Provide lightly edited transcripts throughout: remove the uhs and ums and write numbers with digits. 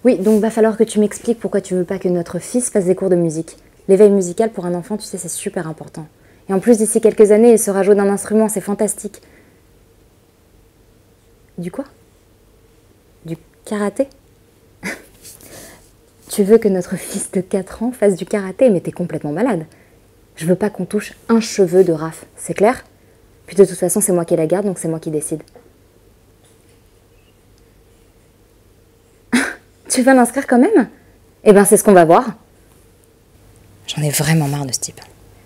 Oui, donc va falloir que tu m'expliques pourquoi tu veux pas que notre fils fasse des cours de musique. L'éveil musical pour un enfant, tu sais, c'est super important. Et en plus, d'ici quelques années, il saura jouer d'un instrument, c'est fantastique. Du quoi? Du karaté? Tu veux que notre fils de 4 ans fasse du karaté, mais t'es complètement malade. Je veux pas qu'on touche un cheveu de Raph, c'est clair? Puis de toute façon, c'est moi qui la garde, donc c'est moi qui décide. Tu vas l'inscrire quand même? Eh ben, c'est ce qu'on va voir. J'en ai vraiment marre de ce type.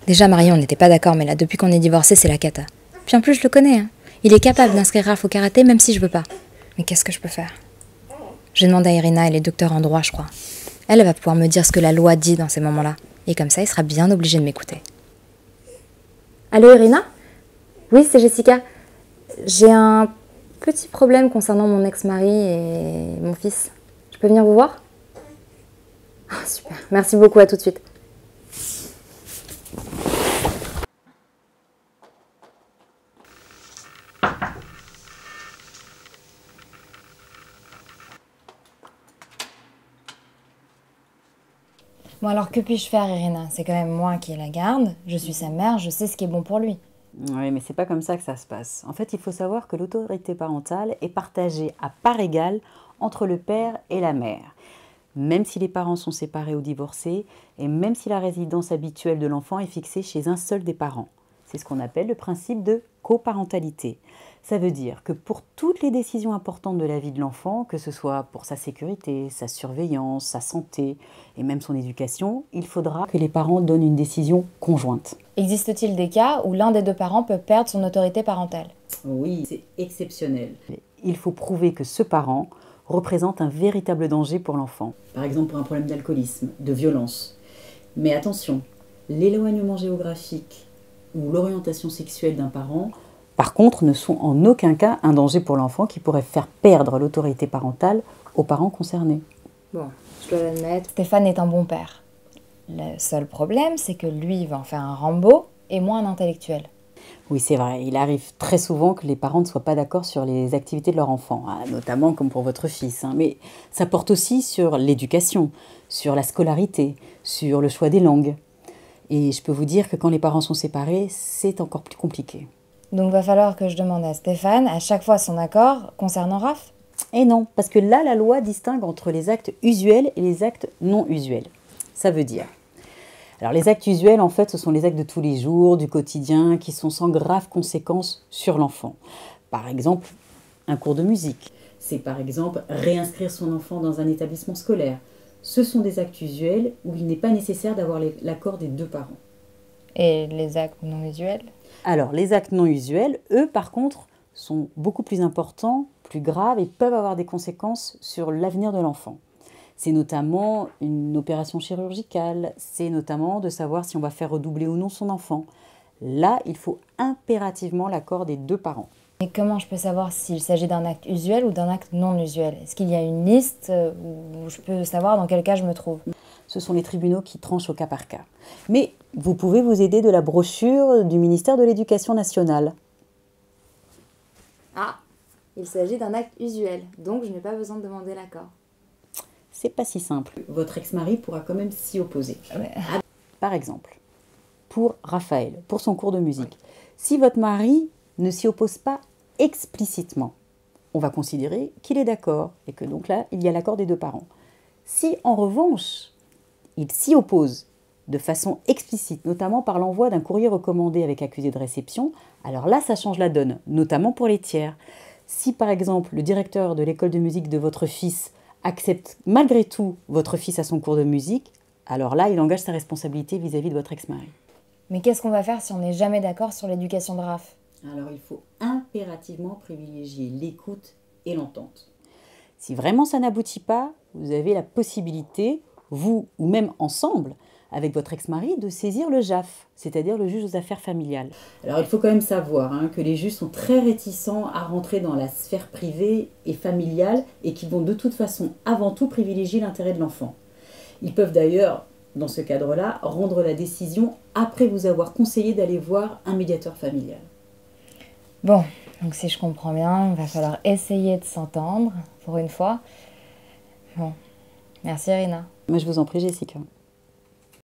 Déjà marié, on n'était pas d'accord, mais là, depuis qu'on est divorcé, c'est la cata. Puis en plus, je le connais, hein. Il est capable d'inscrire Raph au karaté, même si je veux pas. Mais qu'est-ce que je peux faire? J'ai demandé à Irina, elle est docteur en droit, je crois. Elle va pouvoir me dire ce que la loi dit dans ces moments-là. Et comme ça, il sera bien obligé de m'écouter. Allô, Irina? Oui, c'est Jessica. J'ai un petit problème concernant mon ex-mari et mon fils. Je peux venir vous voir? Ah, super. Merci beaucoup, à tout de suite. Bon alors, que puis-je faire, Irina? C'est quand même moi qui la garde. Je suis sa mère, je sais ce qui est bon pour lui. Oui, mais c'est pas comme ça que ça se passe. En fait, il faut savoir que l'autorité parentale est partagée à part égale entre le père et la mère. Même si les parents sont séparés ou divorcés, et même si la résidence habituelle de l'enfant est fixée chez un seul des parents. C'est ce qu'on appelle le principe de coparentalité. Ça veut dire que pour toutes les décisions importantes de la vie de l'enfant, que ce soit pour sa sécurité, sa surveillance, sa santé et même son éducation, il faudra que les parents donnent une décision conjointe. Existe-t-il des cas où l'un des deux parents peut perdre son autorité parentale? Oui, c'est exceptionnel. Il faut prouver que ce parent représente un véritable danger pour l'enfant. Par exemple pour un problème d'alcoolisme, de violence. Mais attention, l'éloignement géographique ou l'orientation sexuelle d'un parent, par contre, ne sont en aucun cas un danger pour l'enfant qui pourrait faire perdre l'autorité parentale aux parents concernés. Bon, je dois l'admettre. Stéphane est un bon père. Le seul problème, c'est que lui va en faire un Rambo et moi un intellectuel. Oui, c'est vrai, il arrive très souvent que les parents ne soient pas d'accord sur les activités de leur enfant, notamment comme pour votre fils. Mais ça porte aussi sur l'éducation, sur la scolarité, sur le choix des langues. Et je peux vous dire que quand les parents sont séparés, c'est encore plus compliqué. Donc va falloir que je demande à Stéphane à chaque fois son accord concernant Raph? Et non, parce que là, la loi distingue entre les actes usuels et les actes non usuels. Ça veut dire... Alors les actes usuels, en fait, ce sont les actes de tous les jours, du quotidien, qui sont sans graves conséquences sur l'enfant. Par exemple, un cours de musique. C'est par exemple réinscrire son enfant dans un établissement scolaire. Ce sont des actes usuels où il n'est pas nécessaire d'avoir l'accord des deux parents. Et les actes non usuels? Alors les actes non usuels, eux, par contre, sont beaucoup plus importants, plus graves et peuvent avoir des conséquences sur l'avenir de l'enfant. C'est notamment une opération chirurgicale, c'est notamment de savoir si on va faire redoubler ou non son enfant. Là, il faut impérativement l'accord des deux parents. Et comment je peux savoir s'il s'agit d'un acte usuel ou d'un acte non usuel? Est-ce qu'il y a une liste où je peux savoir dans quel cas je me trouve? Ce sont les tribunaux qui tranchent au cas par cas. Mais vous pouvez vous aider de la brochure du ministère de l'Éducation nationale. Ah, il s'agit d'un acte usuel, donc je n'ai pas besoin de demander l'accord. C'est pas si simple. Votre ex-mari pourra quand même s'y opposer. Par exemple, pour Raphaël, pour son cours de musique, si votre mari ne s'y oppose pas explicitement, on va considérer qu'il est d'accord et que donc là, il y a l'accord des deux parents. Si en revanche, il s'y oppose de façon explicite, notamment par l'envoi d'un courrier recommandé avec accusé de réception, alors là, ça change la donne, notamment pour les tiers. Si par exemple, le directeur de l'école de musique de votre fils accepte malgré tout votre fils à son cours de musique, alors là, il engage sa responsabilité vis-à-vis de votre ex-mari. Mais qu'est-ce qu'on va faire si on n'est jamais d'accord sur l'éducation de Raph? Alors il faut impérativement privilégier l'écoute et l'entente. Si vraiment ça n'aboutit pas, vous avez la possibilité, vous ou même ensemble, avec votre ex-mari, de saisir le JAF, c'est-à-dire le juge aux affaires familiales. Alors il faut quand même savoir que les juges sont très réticents à rentrer dans la sphère privée et familiale et qui vont de toute façon avant tout privilégier l'intérêt de l'enfant. Ils peuvent d'ailleurs, dans ce cadre-là, rendre la décision après vous avoir conseillé d'aller voir un médiateur familial. Bon, donc si je comprends bien, il va falloir essayer de s'entendre, pour une fois. Bon, Merci Irina. Mais je vous en prie, Jessica.